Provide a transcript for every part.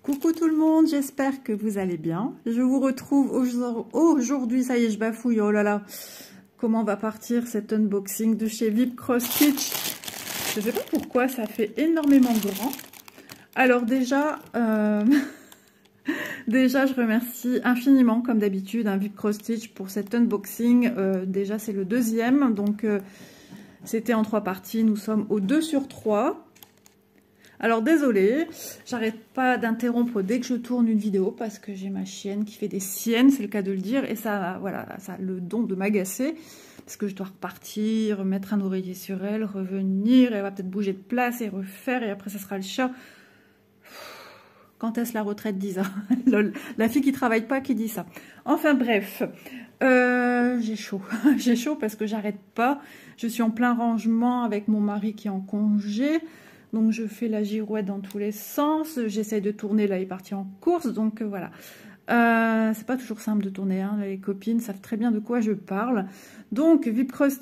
Coucou tout le monde, j'espère que vous allez bien. Je vous retrouve aujourd'hui, ça y est, je bafouille, oh là là. Comment va partir cet unboxing de chez VIP Cross Stitch? Je ne sais pas pourquoi, ça fait énormément grand. Alors déjà, déjà je remercie infiniment, comme d'habitude, VIP Cross Stitch pour cet unboxing. Déjà c'est le deuxième, donc c'était en 3 parties, nous sommes au 2 sur 3. Alors désolée, j'arrête pas d'interrompre dès que je tourne une vidéo parce que j'ai ma chienne qui fait des siennes, c'est le cas de le dire, et ça, voilà, ça a le don de m'agacer parce que je dois repartir, mettre un oreiller sur elle, revenir, elle va peut-être bouger de place et refaire, et après ça sera le chat. Quand est-ce la retraite, Disa? La fille qui travaille pas qui dit ça. Enfin bref, j'ai chaud, j'ai chaud parce que j'arrête pas, je suis en plein rangement avec mon mari qui est en congé. Donc je fais la girouette dans tous les sens, j'essaye de tourner, là il est parti en course, donc voilà. C'est pas toujours simple de tourner, hein. Les copines savent très bien de quoi je parle. Donc VIP Cross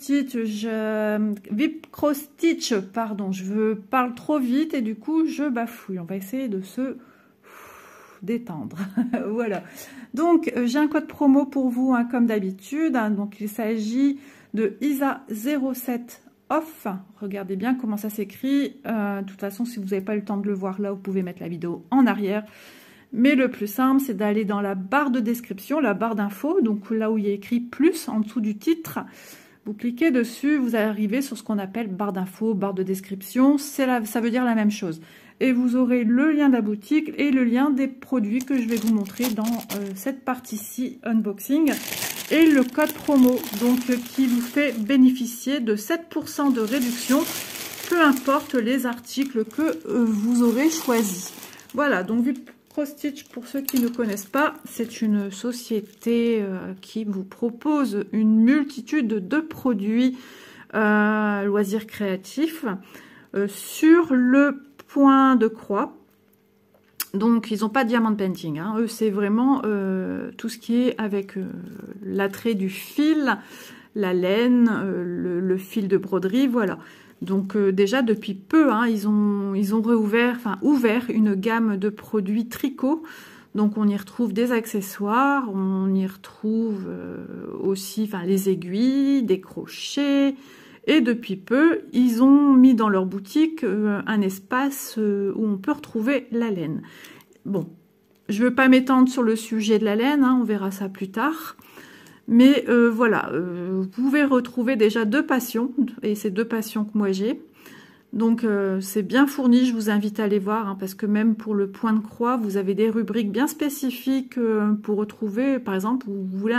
Stitch, pardon, je parle trop vite et du coup je bafouille. On va essayer de se détendre. Voilà. Donc j'ai un code promo pour vous, hein, comme d'habitude. Hein. Donc il s'agit de ISA07 off. Regardez bien comment ça s'écrit. De toute façon, si vous n'avez pas le temps de le voir là, vous pouvez mettre la vidéo en arrière. Mais le plus simple, c'est d'aller dans la barre de description, la barre d'infos, donc là où il y a écrit plus en dessous du titre. Vous cliquez dessus, vous arrivez sur ce qu'on appelle barre d'infos, barre de description. Ça veut dire la même chose. Et vous aurez le lien de la boutique et le lien des produits que je vais vous montrer dans cette partie-ci unboxing. Et le code promo, donc qui vous fait bénéficier de 7% de réduction, peu importe les articles que vous aurez choisis. Voilà, donc VIP Cross Stitch, pour ceux qui ne connaissent pas, c'est une société qui vous propose une multitude de produits loisirs créatifs sur le point de croix. Donc, ils n'ont pas de diamant painting. Hein. Eux, c'est vraiment tout ce qui est avec l'attrait du fil, la laine, le fil de broderie, voilà. Donc, déjà, depuis peu, hein, ils ont ouvert une gamme de produits tricot. Donc, on y retrouve des accessoires, on y retrouve aussi les aiguilles, des crochets. Et depuis peu, ils ont mis dans leur boutique un espace où on peut retrouver la laine. Bon, je ne veux pas m'étendre sur le sujet de la laine, hein, on verra ça plus tard. Mais voilà, vous pouvez retrouver déjà 2 passions, et c'est 2 passions que moi j'ai. Donc c'est bien fourni, je vous invite à aller voir, hein, parce que même pour le point de croix, vous avez des rubriques bien spécifiques pour retrouver, par exemple, vous voulez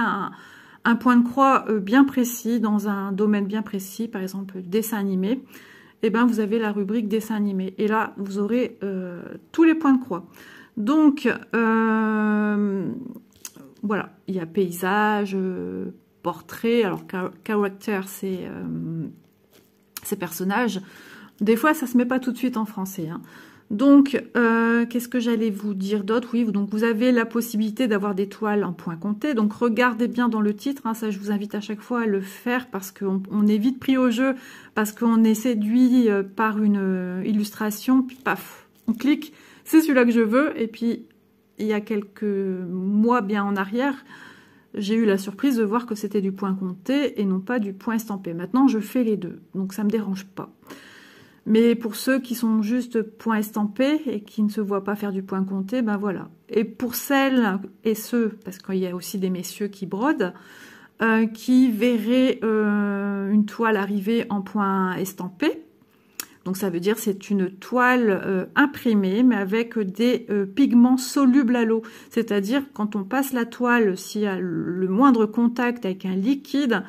un point de croix bien précis, dans un domaine bien précis, par exemple dessin animé, et ben vous avez la rubrique dessin animé. Et là, vous aurez tous les points de croix. Donc, voilà, il y a paysage, portrait, alors character, c'est personnages. Des fois, ça se met pas tout de suite en français, hein. Donc, qu'est-ce que j'allais vous dire d'autre? Oui, donc vous avez la possibilité d'avoir des toiles en point compté. Donc, regardez bien dans le titre. Hein, ça, je vous invite à chaque fois à le faire parce qu'on est vite pris au jeu, parce qu'on est séduit par une illustration. Puis, paf, on clique. C'est celui-là que je veux. Et puis, il y a quelques mois bien en arrière, j'ai eu la surprise de voir que c'était du point compté et non pas du point estampé. Maintenant, je fais les deux. Donc, ça ne me dérange pas. Mais pour ceux qui sont juste point estampé et qui ne se voient pas faire du point compté, ben voilà. Et pour celles et ceux, parce qu'il y a aussi des messieurs qui brodent, qui verraient une toile arriver en point estampé. Donc ça veut dire c'est une toile imprimée, mais avec des pigments solubles à l'eau. C'est-à-dire quand on passe la toile, s'il y a le moindre contact avec un liquide,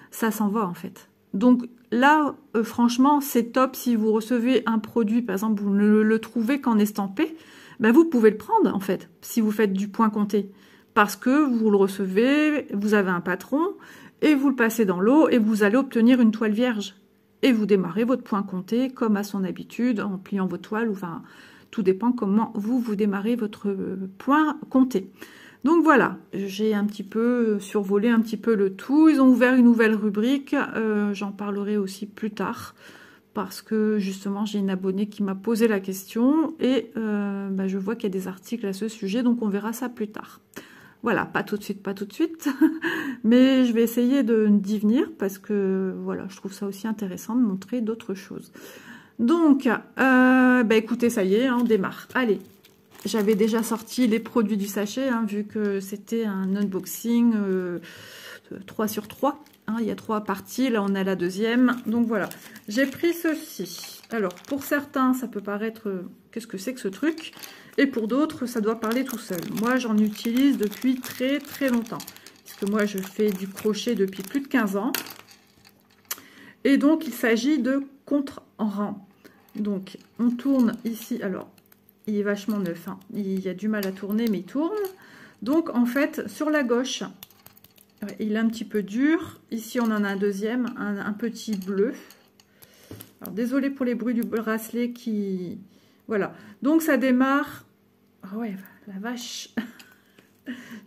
ça s'en va en fait. Donc là, franchement, c'est top si vous recevez un produit, par exemple, vous ne le trouvez qu'en estampé, ben vous pouvez le prendre, en fait, si vous faites du point compté. Parce que vous le recevez, vous avez un patron, et vous le passez dans l'eau, et vous allez obtenir une toile vierge. Et vous démarrez votre point compté, comme à son habitude, en pliant vos toiles, enfin, tout dépend comment vous démarrez votre point compté. Donc voilà, j'ai un petit peu survolé un petit peu le tout. Ils ont ouvert une nouvelle rubrique, j'en parlerai aussi plus tard. parce que justement j'ai une abonnée qui m'a posé la question et je vois qu'il y a des articles à ce sujet, donc on verra ça plus tard. Voilà, pas tout de suite, mais je vais essayer d'y venir parce que voilà, je trouve ça aussi intéressant de montrer d'autres choses. Donc, écoutez, ça y est, on démarre. Allez, j'avais déjà sorti les produits du sachet, vu que c'était un unboxing 3 sur 3. Il y a 3 parties, là on a la deuxième. Donc voilà, j'ai pris ceci. Alors pour certains, ça peut paraître, qu'est-ce que c'est que ce truc? Et pour d'autres, ça doit parler tout seul. Moi, j'en utilise depuis très très longtemps. Parce que moi, je fais du crochet depuis plus de 15 ans. Et donc, il s'agit de contre-rang. Donc, on tourne ici. Alors, il est vachement neuf. Il y a du mal à tourner, mais il tourne. Donc, en fait, sur la gauche... il est un petit peu dur. Ici, on en a un deuxième, un petit bleu. Alors, désolé pour les bruits du bracelet qui... Voilà. Donc, ça démarre... Oh ouais, la vache.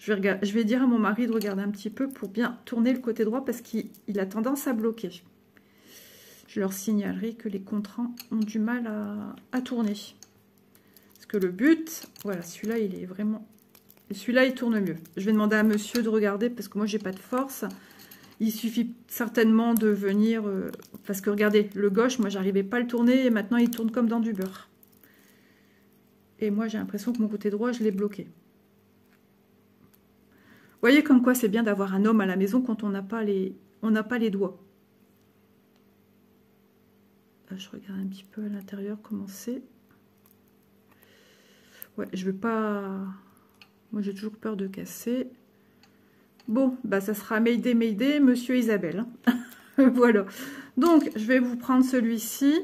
Je vais dire à mon mari de regarder un petit peu pour bien tourner le côté droit parce qu'il a tendance à bloquer. Je leur signalerai que les contrants ont du mal à tourner. Parce que le but... Voilà, celui-là, il est vraiment... Celui-là, il tourne mieux. Je vais demander à monsieur de regarder parce que moi, j'ai pas de force. Il suffit certainement de venir... parce que regardez, le gauche, moi, j'arrivais pas à le tourner et maintenant, il tourne comme dans du beurre. Et moi, j'ai l'impression que mon côté droit, je l'ai bloqué. Vous voyez comme quoi c'est bien d'avoir un homme à la maison quand on n'a pas les doigts. Là, je regarde un petit peu à l'intérieur comment c'est. Ouais, je veux pas... Moi, j'ai toujours peur de casser. Bon, ça sera Mayday, Mayday, Monsieur Isabelle. Voilà. Donc, je vais vous prendre celui-ci.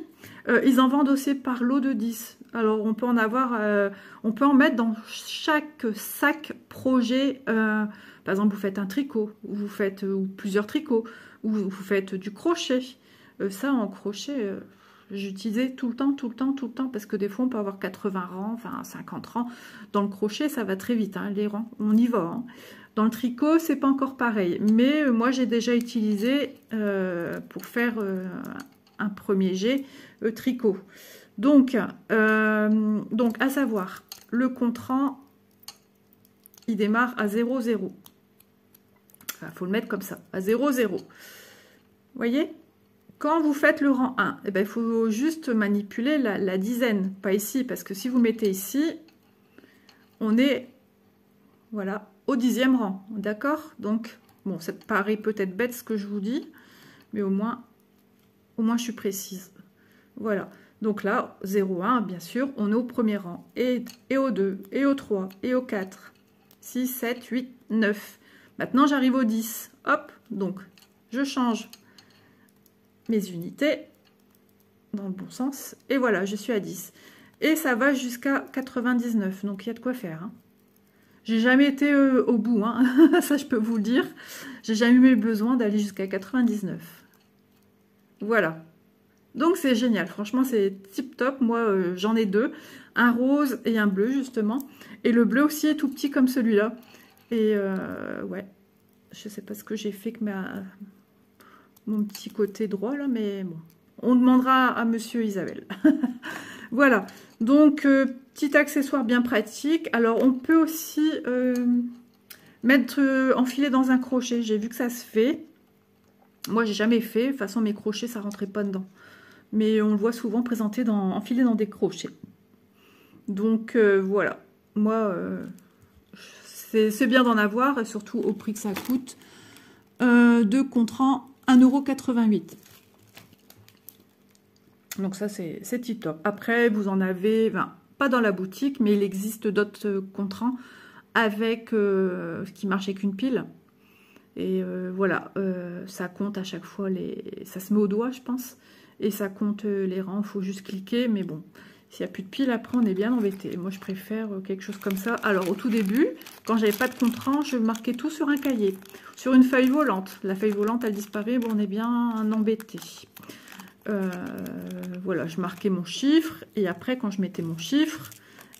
Ils en vendent aussi par lot de 10. Alors, on peut en avoir... on peut en mettre dans chaque sac projet. Par exemple, vous faites un tricot, vous faites ou plusieurs tricots, ou vous faites du crochet. Ça, en crochet... j'utilisais tout le temps, parce que des fois, on peut avoir 80 rangs, enfin 50 rangs. Dans le crochet, ça va très vite, les rangs, on y va. Dans le tricot, c'est pas encore pareil. Mais moi, j'ai déjà utilisé pour faire un premier jet tricot. Donc, à savoir, le contre-rang, il démarre à 0,0. Il faut le mettre comme ça, à 0,0. Vous voyez ? Quand vous faites le rang 1, il faut juste manipuler la dizaine, pas ici, parce que si vous mettez ici, on est voilà, au 10e rang, d'accord? Donc, bon, ça paraît peut-être bête ce que je vous dis, mais au moins je suis précise. Voilà, donc là, 0,1, bien sûr, on est au premier rang, et au 2, et au 3, et au 4, 6, 7, 8, 9. Maintenant, j'arrive au 10, hop, donc, je change mes unités dans le bon sens et voilà, je suis à 10 et ça va jusqu'à 99, donc il y a de quoi faire. J'ai jamais été au bout, ça je peux vous le dire, j'ai jamais eu besoin d'aller jusqu'à 99. Voilà, donc c'est génial, franchement c'est tip top. Moi j'en ai deux, un rose et un bleu justement, et le bleu aussi est tout petit comme celui-là. Et ouais, je sais pas ce que j'ai fait que mon petit côté droit là, mais bon, on demandera à monsieur Isabelle. Voilà, donc petit accessoire bien pratique. Alors on peut aussi enfiler dans un crochet, j'ai vu que ça se fait. Moi j'ai jamais fait, de toute façon mes crochets ça rentrait pas dedans, mais on le voit souvent présenté enfilé dans des crochets. Donc voilà, moi c'est bien d'en avoir, et surtout au prix que ça coûte. De contrant 1,88 €. Donc ça c'est tip top. Après vous en avez, pas dans la boutique, mais il existe d'autres contrans avec qui marchent avec une pile. Et voilà, ça compte à chaque fois ça se met au doigt je pense, et ça compte les rangs. Il faut juste cliquer, mais bon, s'il n'y a plus de pile après on est bien embêté. Moi je préfère quelque chose comme ça. Alors au tout début, quand j'avais pas de contrant, je marquais tout sur un cahier, sur une feuille volante. La feuille volante elle disparaît, bon on est bien embêté. Voilà, je marquais mon chiffre, et après quand je mettais mon chiffre,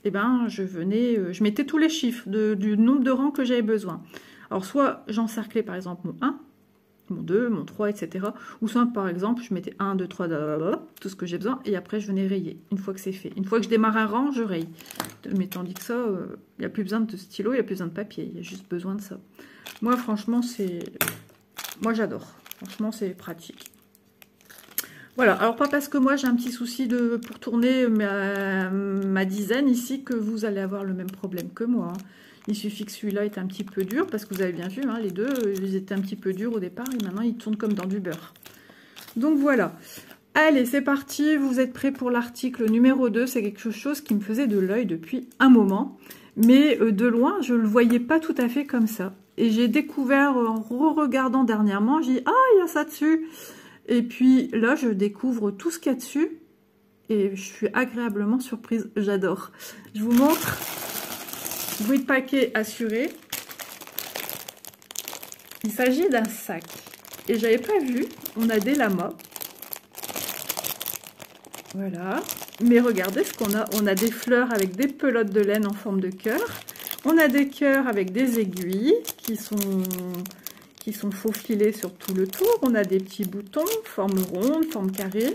je mettais tous les chiffres du nombre de rangs que j'avais besoin. Alors soit j'encerclais par exemple mon 1, mon 2, mon 3, etc. Ou soit, par exemple, je mettais 1, 2, 3, tout ce que j'ai besoin, et après, je venais rayer, une fois que c'est fait. Une fois que je démarre un rang, je raye. Mais tandis que ça, il n'y a plus besoin de stylo, il n'y a plus besoin de papier, il y a juste besoin de ça. Moi, franchement, moi, j'adore. Franchement, c'est pratique. Voilà, alors pas parce que moi, j'ai un petit souci pour tourner ma dizaine ici que vous allez avoir le même problème que moi, hein. Il suffit que celui-là est un petit peu dur, parce que vous avez bien vu, hein, les deux, ils étaient un petit peu durs au départ, et maintenant ils tournent comme dans du beurre. Donc voilà. Allez, c'est parti, vous êtes prêts pour l'article numéro 2. C'est quelque chose qui me faisait de l'œil depuis un moment, mais de loin, je ne le voyais pas tout à fait comme ça. Et j'ai découvert, en re-regardant dernièrement, j'ai dit « Ah, il y a ça dessus !» Et puis là, je découvre tout ce qu'il y a dessus, et je suis agréablement surprise, j'adore. Je vous montre. Bruit de paquet assuré. Il s'agit d'un sac. Et j'avais pas vu, on a des lamas. Voilà. Mais regardez ce qu'on a. On a des fleurs avec des pelotes de laine en forme de cœur. On a des cœurs avec des aiguilles qui sont faufilés sur tout le tour. On a des petits boutons, forme ronde, forme carrée.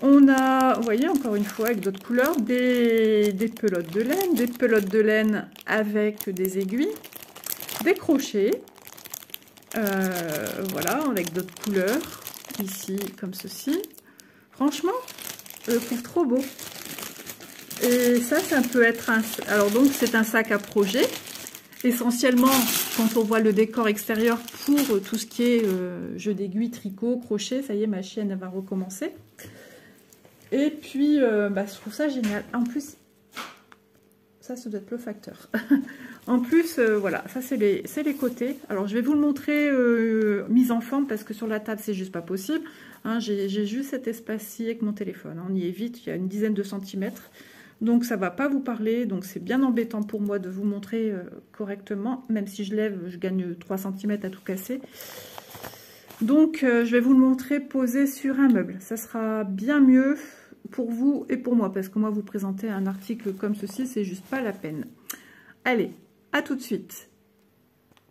On a, vous voyez, encore une fois, avec d'autres couleurs, des pelotes de laine avec des aiguilles, des crochets, voilà, avec d'autres couleurs, ici, comme ceci. Franchement, je le trouve trop beau. Et ça peut être un... Alors donc, c'est un sac à projet. Essentiellement, quand on voit le décor extérieur pour tout ce qui est jeu d'aiguilles, tricot, crochet, ça y est, ma chienne elle va recommencer. Et puis, je trouve ça génial. En plus, ça doit être le facteur. En plus, voilà, ça c'est les côtés. Alors, je vais vous le montrer mise en forme parce que sur la table, c'est juste pas possible. Hein, j'ai juste cet espace-ci avec mon téléphone. On y est vite, il y a une dizaine de centimètres. Donc, ça va pas vous parler. Donc, c'est bien embêtant pour moi de vous montrer correctement. Même si je lève, je gagne 3 cm à tout casser. Donc, je vais vous le montrer posé sur un meuble. Ça sera bien mieux pour vous et pour moi, parce que moi, vous présenter un article comme ceci, c'est juste pas la peine. Allez, à tout de suite.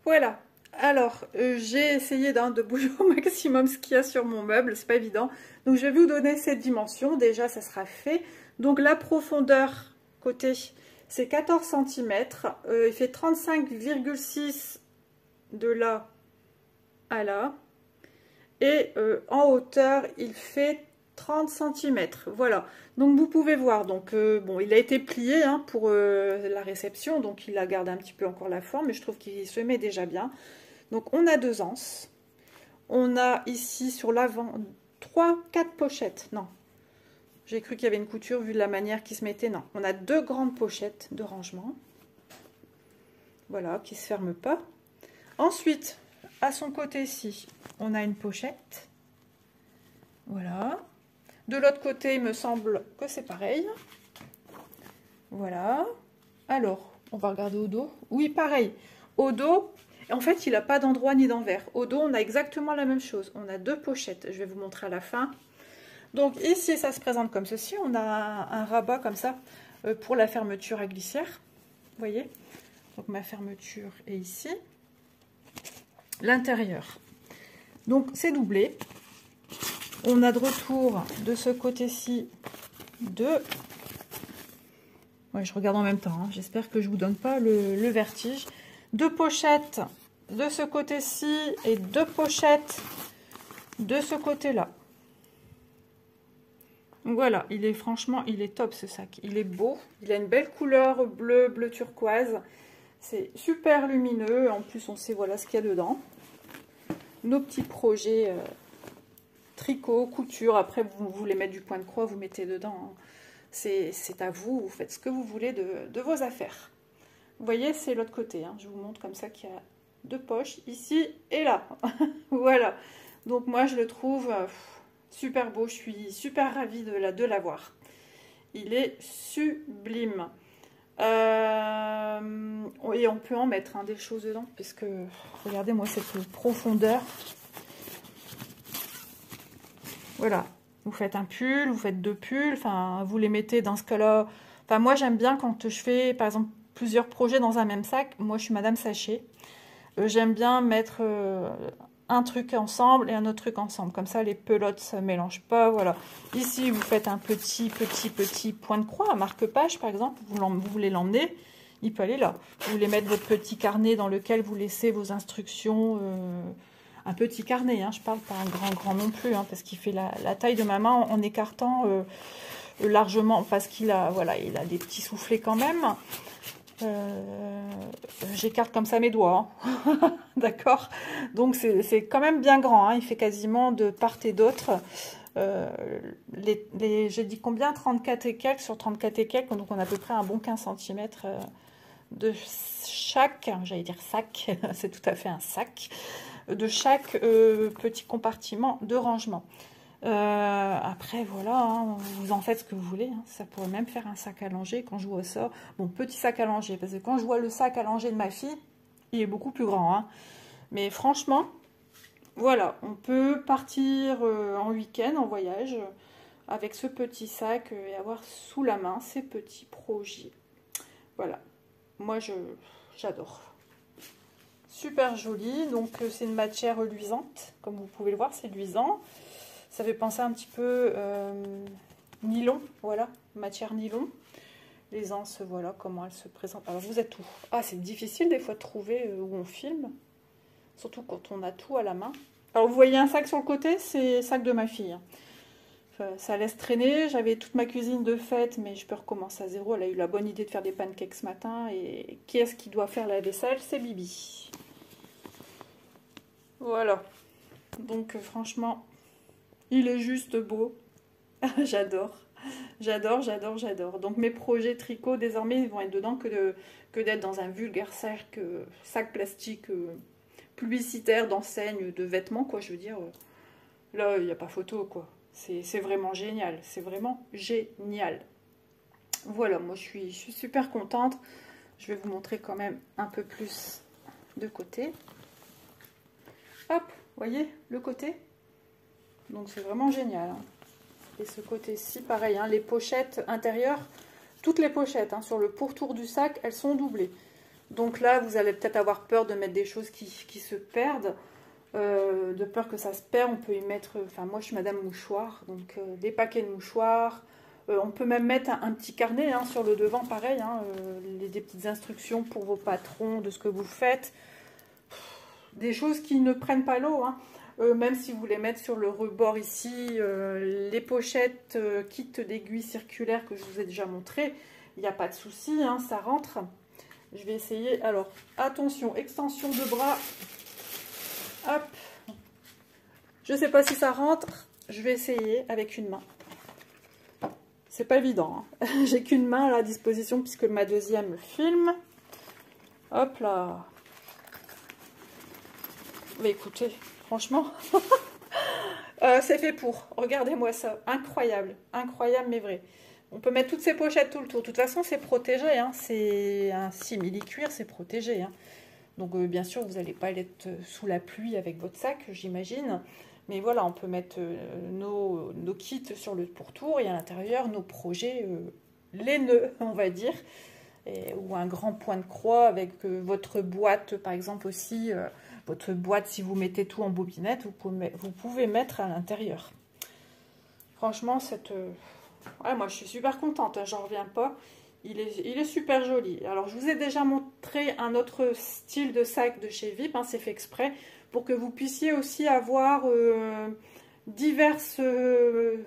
Voilà. Alors, j'ai essayé de bouger au maximum ce qu'il y a sur mon meuble. C'est pas évident. Donc, je vais vous donner cette dimension. Déjà, ça sera fait. Donc, la profondeur côté, c'est 14 cm. Il fait 35,6 de là à là. Et en hauteur, il fait 30 cm. Voilà. Donc, vous pouvez voir. Donc, bon, il a été plié hein, pour la réception. Donc, il a gardé un petit peu encore la forme. Mais je trouve qu'il se met déjà bien. Donc, on a 2 anses. On a ici, sur l'avant, 4 pochettes. Non. J'ai cru qu'il y avait une couture vu de la manière qui se mettait. Non. On a 2 grandes pochettes de rangement. Voilà, qui ne se ferment pas. Ensuite, à son côté ici, on a une pochette. Voilà. De l'autre côté, il me semble que c'est pareil. Voilà. Alors, on va regarder au dos. Oui, pareil. Au dos, en fait, il n'a pas d'endroit ni d'envers. Au dos, on a exactement la même chose. On a 2 pochettes. Je vais vous montrer à la fin. Donc, ici, ça se présente comme ceci. On a un rabat comme ça pour la fermeture à glissière. Vous voyez? Donc, ma fermeture est ici. L'intérieur. Donc, c'est doublé. On a de retour de ce côté-ci 2. Ouais, je regarde en même temps. Hein. J'espère que je ne vous donne pas le vertige. 2 pochettes de ce côté-ci et 2 pochettes de ce côté-là. Voilà, franchement, il est top ce sac. Il est beau. Il a une belle couleur bleu turquoise. C'est super lumineux. En plus, on sait voilà ce qu'il y a dedans. Nos petits projets tricot, couture. Après, vous voulez mettre du point de croix, vous mettez dedans. Hein. C'est à vous. Vous faites ce que vous voulez de vos affaires. Vous voyez, c'est l'autre côté. Hein. Je vous montre comme ça qu'il y a 2 poches ici et là. Voilà. Donc, moi, je le trouve super beau. Je suis super ravie de l'avoir. Il est sublime. Et on peut en mettre des choses dedans, puisque regardez-moi cette profondeur. Voilà, vous faites un pull, vous faites 2 pulls, enfin vous les mettez dans ce cas-là. Enfin moi j'aime bien quand je fais par exemple plusieurs projets dans un même sac. Moi je suis Madame Sachet. J'aime bien mettre un truc ensemble et un autre truc ensemble. Comme ça, les pelotes, ça ne mélange pas. Voilà. Ici, vous faites un petit point de croix, un marque-page, par exemple. Vous voulez l'emmener, il peut aller là. Vous voulez mettre votre petit carnet dans lequel vous laissez vos instructions. Un petit carnet, hein, je parle pas un grand non plus, hein, parce qu'il fait la taille de ma main en écartant largement, parce qu'il a, voilà, il a des petits soufflets quand même. J'écarte comme ça mes doigts, hein. D'accord, donc c'est quand même bien grand, hein. Il fait quasiment de part et d'autre. J'ai dit combien, 34 et quelques sur 34 et quelques, donc on a à peu près un bon 15 cm de chaque, j'allais dire sac, c'est tout à fait un sac, de chaque petit compartiment de rangement. Après voilà, hein, vous en faites ce que vous voulez, hein. Ça pourrait même faire un sac à langer quand je vois ça. Bon, petit sac à langer, parce que quand je vois le sac à langer de ma fille, il est beaucoup plus grand, hein. Mais franchement, voilà, on peut partir en week-end, en voyage, avec ce petit sac et avoir sous la main ces petits projets. Voilà, moi j'adore. Super joli, donc c'est une matière luisante, comme vous pouvez le voir, c'est luisant. Ça fait penser un petit peu nylon, voilà, matière nylon. Les anses, voilà comment elles se présentent. Alors vous êtes où? Ah, c'est difficile des fois de trouver où on filme, surtout quand on a tout à la main. Alors vous voyez un sac sur le côté, c'est le sac de ma fille. Enfin, ça laisse traîner, j'avais toute ma cuisine de fête, mais je peux recommencer à zéro. Elle a eu la bonne idée de faire des pancakes ce matin, et qui est-ce qui doit faire la vaisselle? C'est Bibi. Voilà, donc franchement... il est juste beau. J'adore. J'adore, j'adore, j'adore. Donc mes projets tricot, désormais, ils vont être dedans que d'être dans un vulgaire sac plastique publicitaire d'enseigne de vêtements, quoi. Je veux dire, là, il n'y a pas photo, quoi. C'est vraiment génial. C'est vraiment génial. Voilà, moi, je suis super contente. Je vais vous montrer quand même un peu plus de côté. Hop, voyez, le côté. Donc c'est vraiment génial, hein. Et ce côté-ci, pareil, hein, les pochettes intérieures, toutes les pochettes hein, sur le pourtour du sac, elles sont doublées. Donc là, vous allez peut-être avoir peur de mettre des choses qui se perdent, de peur que ça se perd. On peut y mettre, enfin moi je suis madame mouchoir, donc des paquets de mouchoirs. On peut même mettre un petit carnet hein, sur le devant, pareil, hein, des petites instructions pour vos patrons de ce que vous faites. Des choses qui ne prennent pas l'eau, hein. Même si vous voulez mettre sur le rebord ici, les pochettes kit d'aiguilles circulaires que je vous ai déjà montré, il n'y a pas de souci, hein, ça rentre. Je vais essayer. Alors, attention, extension de bras. Hop. Je ne sais pas si ça rentre. Je vais essayer avec une main. C'est pas évident, hein. J'ai qu'une main à la disposition puisque ma deuxième filme. Hop là. Mais écoutez... franchement, c'est fait pour. Regardez-moi ça. Incroyable. Incroyable, mais vrai. On peut mettre toutes ces pochettes tout le tour. De toute façon, c'est protégé. Hein. C'est un simili-cuir, c'est protégé. Hein. Donc, bien sûr, vous n'allez pas être sous la pluie avec votre sac, j'imagine. Mais voilà, on peut mettre nos kits sur le pourtour et à l'intérieur, nos projets laineux, on va dire. Ou un grand point de croix avec votre boîte, par exemple, aussi... votre boîte, si vous mettez tout en bobinette, vous pouvez mettre à l'intérieur. Franchement, ouais, moi, je suis super contente, hein, j'en reviens pas. Il est super joli. Alors, je vous ai déjà montré un autre style de sac de chez VIP, hein, c'est fait exprès, pour que vous puissiez aussi avoir diverses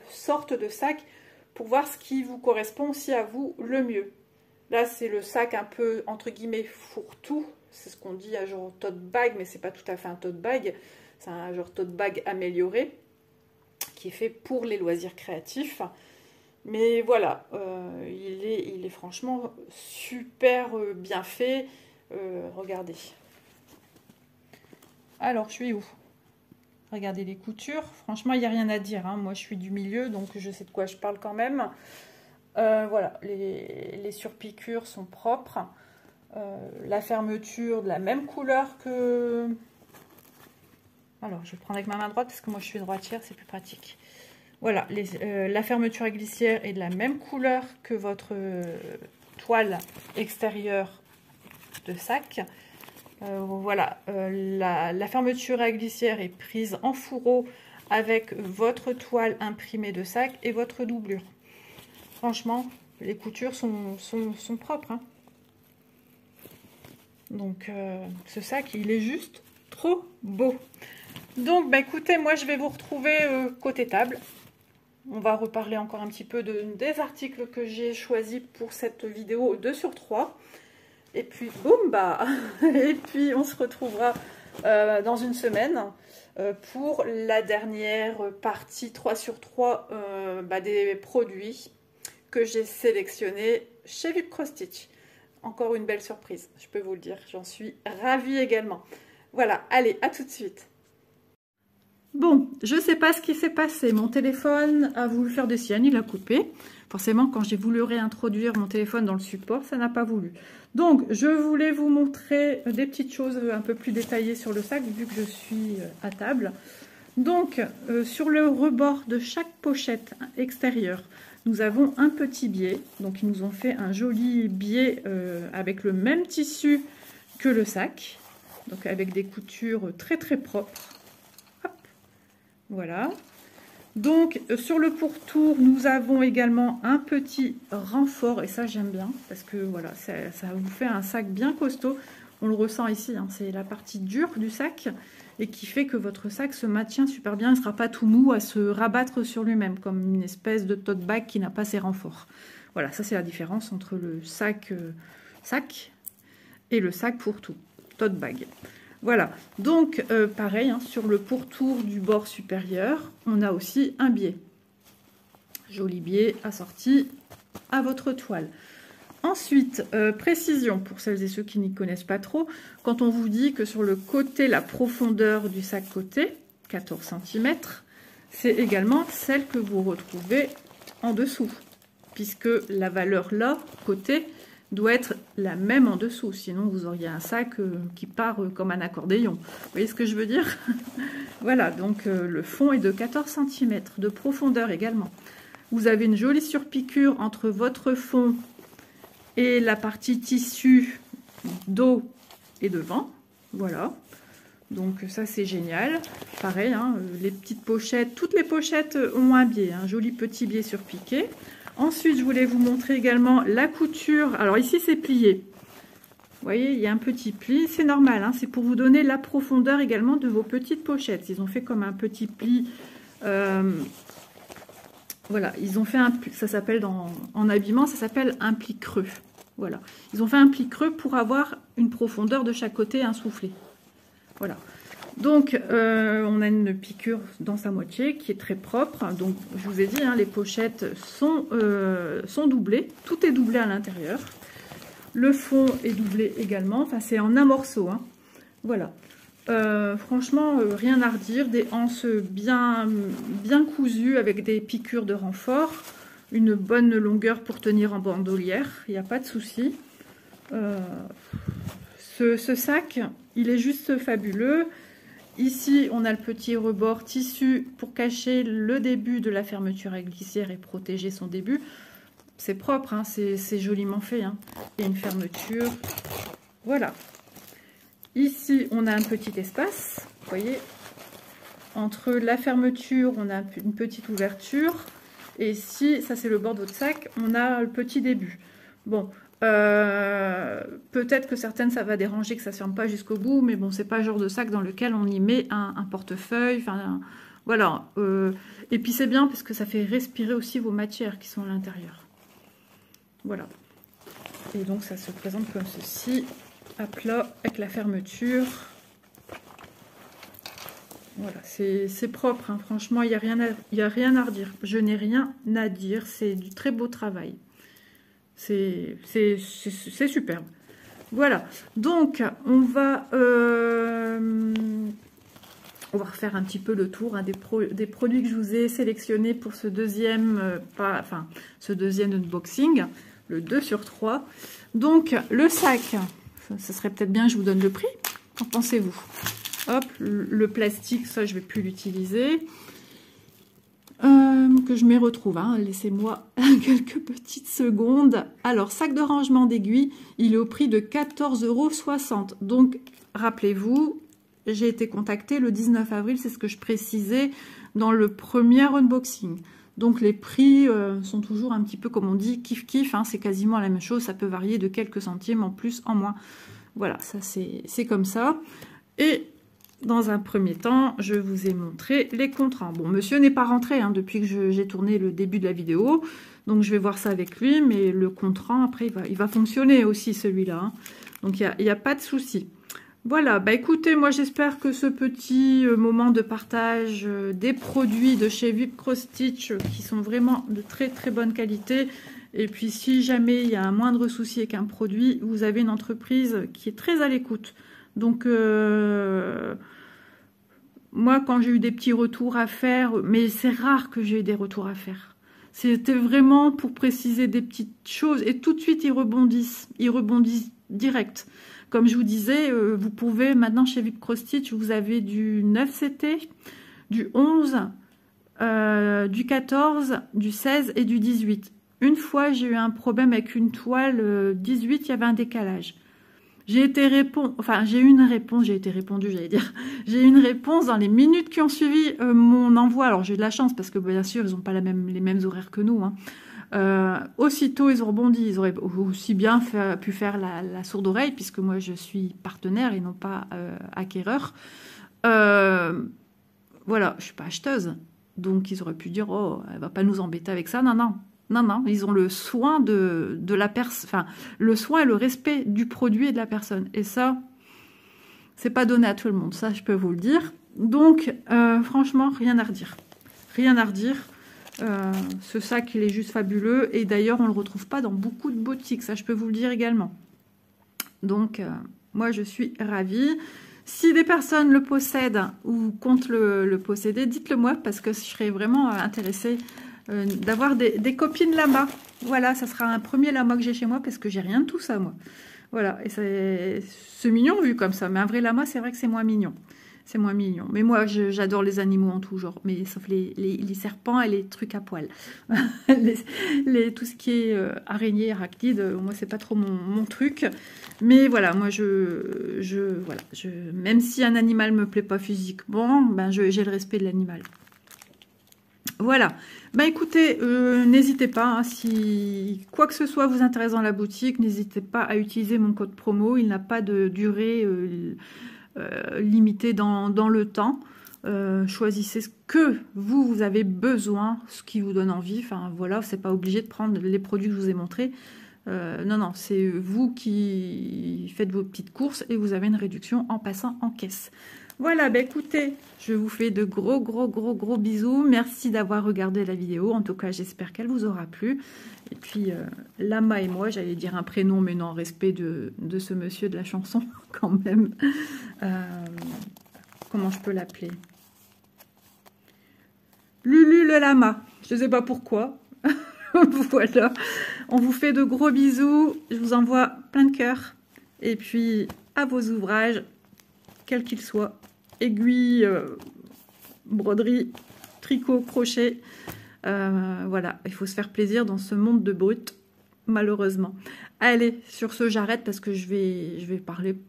sortes de sacs, pour voir ce qui vous correspond aussi à vous le mieux. Là, c'est le sac un peu, entre guillemets, fourre-tout. C'est ce qu'on dit un genre tote bag, mais c'est pas tout à fait un tote bag. C'est un genre tote bag amélioré, qui est fait pour les loisirs créatifs. Mais voilà, il est franchement super bien fait. Regardez. Alors, je suis où? Regardez les coutures. Franchement, il n'y a rien à dire, hein. Moi, je suis du milieu, donc je sais de quoi je parle quand même. Voilà, les surpiqûres sont propres. La fermeture de la même couleur que... Alors, je vais prendre avec ma main droite parce que moi, je suis droitière, c'est plus pratique. Voilà, la fermeture à glissière est de la même couleur que votre toile extérieure de sac. Voilà, la fermeture à glissière est prise en fourreau avec votre toile imprimée de sac et votre doublure. Franchement, les coutures sont propres, hein. Donc, ce sac, il est juste trop beau. Donc, bah, écoutez, moi, je vais vous retrouver côté table. On va reparler encore un petit peu des articles que j'ai choisis pour cette vidéo 2 sur 3. Et puis, boum, bah, et puis on se retrouvera dans une semaine pour la dernière partie 3 sur 3 des produits que j'ai sélectionnés chez Vip Cross Stitch. Encore une belle surprise, je peux vous le dire, j'en suis ravie également. Voilà, allez, à tout de suite. Bon, je ne sais pas ce qui s'est passé. Mon téléphone a voulu faire des siennes, il a coupé. Forcément, quand j'ai voulu réintroduire mon téléphone dans le support, ça n'a pas voulu. Donc, je voulais vous montrer des petites choses un peu plus détaillées sur le sac, vu que je suis à table. Donc, sur le rebord de chaque pochette extérieure, nous avons un petit biais. Donc, ils nous ont fait un joli biais avec le même tissu que le sac. Donc, avec des coutures très très propres. Voilà. Donc, sur le pourtour, nous avons également un petit renfort. Et ça, j'aime bien. Parce que, voilà, ça vous fait un sac bien costaud. On le ressent ici. Hein, c'est la partie dure du sac. Et qui fait que votre sac se maintient super bien. Il ne sera pas tout mou à se rabattre sur lui-même. Comme une espèce de tote bag qui n'a pas ses renforts. Voilà, ça, c'est la différence entre le sac et le sac pour tout. Tote bag. Voilà, donc pareil, hein, sur le pourtour du bord supérieur, on a aussi un biais. Joli biais assorti à votre toile. Ensuite, précision pour celles et ceux qui n'y connaissent pas trop, quand on vous dit que sur le côté, la profondeur du sac côté, 14 cm, c'est également celle que vous retrouvez en dessous, puisque la valeur là, côté, doit être la même en dessous, sinon vous auriez un sac qui part comme un accordéon. Vous voyez ce que je veux dire? Voilà, donc le fond est de 14 cm, de profondeur également. Vous avez une jolie surpiqûre entre votre fond et la partie tissu dos et devant. Voilà, donc ça c'est génial. Pareil, hein, les petites pochettes, toutes les pochettes ont un biais, un joli petit biais surpiqué. Ensuite, je voulais vous montrer également la couture. Alors ici, c'est plié. Vous voyez, il y a un petit pli. C'est normal, hein, c'est pour vous donner la profondeur également de vos petites pochettes. Ils ont fait comme un petit pli. Voilà, ils ont fait un pli. Ça s'appelle en habillement, ça s'appelle un pli creux. Voilà. Ils ont fait un pli creux pour avoir une profondeur de chaque côté, un soufflet. Voilà. Donc, on a une piqûre dans sa moitié qui est très propre. Donc, je vous ai dit, hein, les pochettes sont doublées. Tout est doublé à l'intérieur. Le fond est doublé également. Enfin, c'est en un morceau. Hein. Voilà. Franchement, rien à redire. Des anses bien cousues avec des piqûres de renfort. Une bonne longueur pour tenir en bandoulière. Il n'y a pas de souci. Ce sac, il est juste fabuleux. Ici, on a le petit rebord tissu pour cacher le début de la fermeture à glissière et protéger son début. C'est propre, hein, c'est joliment fait. Hein. Et une fermeture. Voilà. Ici, on a un petit espace. Vous voyez, entre la fermeture, on a une petite ouverture. Et ici, ça c'est le bord de votre sac, on a le petit début. Bon. Peut-être que certaines ça va déranger que ça ne ferme pas jusqu'au bout, mais bon, c'est pas le genre de sac dans lequel on y met un portefeuille, enfin voilà. Et puis c'est bien parce que ça fait respirer aussi vos matières qui sont à l'intérieur. Voilà. Et donc ça se présente comme ceci, à plat avec la fermeture. Voilà, c'est propre, hein. Franchement, il n'y a rien à redire. Je n'ai rien à dire, c'est du très beau travail. C'est superbe. Voilà, donc on va refaire un petit peu le tour, hein, des produits que je vous ai sélectionnés pour ce deuxième, ce deuxième unboxing, le 2 sur 3. Donc le sac, ça serait peut-être bien que je vous donne le prix. Qu'en pensez-vous? Hop, le plastique, ça je vais plus l'utiliser. que je m'y retrouve, hein. Laissez-moi quelques petites secondes. Alors, sac de rangement d'aiguilles, il est au prix de 14,60 €. Donc, rappelez-vous, j'ai été contactée le 19 avril, c'est ce que je précisais dans le premier unboxing. Donc, les prix sont toujours un petit peu, comme on dit, kiff-kiff, hein. C'est quasiment la même chose, ça peut varier de quelques centimes en plus, en moins. Voilà, ça c'est comme ça. Et dans un premier temps, je vous ai montré les contrats. Bon, monsieur n'est pas rentré hein, depuis que j'ai tourné le début de la vidéo. Donc, je vais voir ça avec lui. Mais le contrat, après, il va fonctionner aussi, celui-là. Hein. Donc, il n'y a pas de souci. Voilà. Bah, écoutez, moi, j'espère que ce petit moment de partage des produits de chez VIP Cross Stitch qui sont vraiment de très, très bonne qualité. Et puis, si jamais il y a un moindre souci avec un produit, vous avez une entreprise qui est très à l'écoute. Donc, moi, quand j'ai eu des petits retours à faire, mais c'est rare que j'ai eu des retours à faire. C'était vraiment pour préciser des petites choses. Et tout de suite, ils rebondissent direct. Comme je vous disais, vous pouvez, maintenant, chez VIP Cross Stitch, vous avez du 9 CT, du 11, du 14, du 16 et du 18. Une fois, j'ai eu un problème avec une toile 18, il y avait un décalage. J'ai eu une réponse dans les minutes qui ont suivi mon envoi. Alors, j'ai eu de la chance parce que, bien sûr, ils n'ont pas les mêmes horaires que nous. Hein. Aussitôt, ils ont rebondi. Ils auraient aussi bien pu faire la sourde oreille, puisque moi, je suis partenaire et non pas acquéreur. Voilà, je ne suis pas acheteuse. Donc, ils auraient pu dire, oh, elle ne va pas nous embêter avec ça. Non, non. Non, non, ils ont le soin de la personne, enfin, le soin et le respect du produit et de la personne. Et ça, c'est pas donné à tout le monde, ça, je peux vous le dire. Donc, franchement, rien à redire. Rien à redire. Ce sac, il est juste fabuleux. Et d'ailleurs, on le retrouve pas dans beaucoup de boutiques, ça, je peux vous le dire également. Donc, moi, je suis ravie. Si des personnes le possèdent ou comptent le posséder, dites-le moi, parce que je serais vraiment intéressée d'avoir des copines lama. Voilà, ça sera un premier lama que j'ai chez moi parce que j'ai rien de tout ça, moi. Voilà, et c'est mignon vu comme ça, mais un vrai lama, c'est vrai que c'est moins mignon. C'est moins mignon. Mais moi, j'adore les animaux en tout genre, mais sauf les serpents et les trucs à poils. Tout ce qui est araignée, arachnide, moi, c'est pas trop mon truc. Mais voilà, moi, même si un animal me plaît pas physiquement, ben, j'ai le respect de l'animal. Voilà, bah écoutez, n'hésitez pas, hein, si quoi que ce soit vous intéresse dans la boutique, n'hésitez pas à utiliser mon code promo, il n'a pas de durée limitée dans le temps. Choisissez ce que vous avez besoin, ce qui vous donne envie, enfin voilà, c'est pas obligé de prendre les produits que je vous ai montrés. Non, non, c'est vous qui faites vos petites courses et vous avez une réduction en passant en caisse. Voilà, bah écoutez, je vous fais de gros bisous. Merci d'avoir regardé la vidéo. En tout cas, j'espère qu'elle vous aura plu. Et puis, Lama et moi, j'allais dire un prénom, mais non, en respect de ce monsieur de la chanson, quand même. Comment je peux l'appeler? Lulu le Lama. Je ne sais pas pourquoi. Voilà. On vous fait de gros bisous. Je vous envoie plein de cœurs. Et puis, à vos ouvrages, quels qu'ils soient. Aiguilles, broderie, tricot, crochet. Voilà, il faut se faire plaisir dans ce monde de brut, malheureusement. Allez, sur ce, j'arrête parce que je vais parler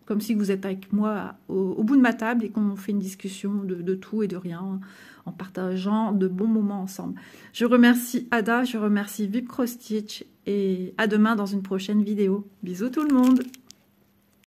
comme si vous êtes avec moi au bout de ma table et qu'on fait une discussion de tout et de rien en partageant de bons moments ensemble. Je remercie Ada, je remercie VIP Cross Stitch et à demain dans une prochaine vidéo. Bisous tout le monde!